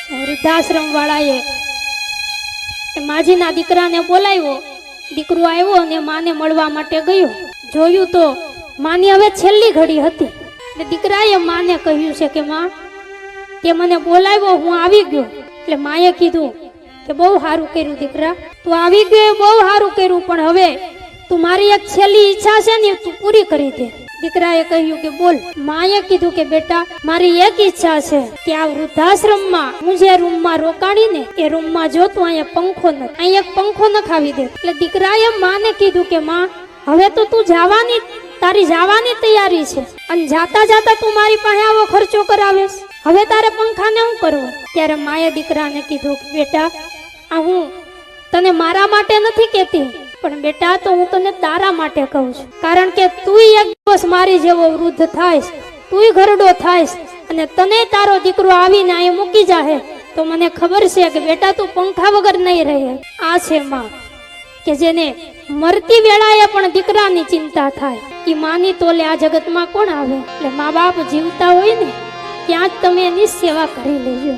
વૃદ્ધાશ્રમ વાળાએ માજીના દીકરાને બોલાવ્યો. દીકરો આવ્યો અને માને મળવા માટે ગયો. જોયું તો માની હવે છેલ્લી ઘડી હતી. દીકરાએ માને કહ્યું છે કે માં, તે મને બોલાવ્યો, હું આવી ગયો. એટલે માએ કીધું કે બહુ સારું કર્યું દીકરા, તું આવી ગયો બહુ સારું કર્યું, પણ હવે તું મારી એક છેલ્લી ઈચ્છા છે ને તું પૂરી કરી દે. દીકરાએ કહ્યું કે બોલ. માએ કીધું કે બેટા, મારી એક ઈચ્છા છે કે આ વૃદ્ધાશ્રમમાં હું જે રૂમમાં રોકાણી ને એ રૂમમાં જો તું અહીંયા પંખો ન, અહીં એક પંખો ન ખાવી દે. એટલે દીકરાએ માને કીધું કે માં, હવે તો તું જવાની, તારી જવાની તૈયારી છે અને જાતા જાતા તું મારી પાસે આવો ખર્ચો કરાવેશ, હવે તારે પંખાને શું કરવું? ત્યારે માએ દીકરાને કીધું કે બેટા, આ હું તને મારા માટે નથી કહેતી, પણ બેટા તો હું તને તારા માટે કહું છું. કારણ કે તું એક દિવસ મારી જેવો વૃદ્ધ થાઈશ, તું ઘરડો થાઈશ અને તને તારો દીકરો આવીને અહીં મૂકી જાહે તો મને ખબર છે કે બેટા તું પંખા વગર નહીં રહે. આ છે માં કે જેને મરતી વેળાએ પણ દીકરાની ચિંતા થાય. એ માની તોલે આ જગતમાં કોણ આવે? એટલે મા બાપ જીવતા હોય ને ત્યાં જ તમે એની સેવા કરી લેજો.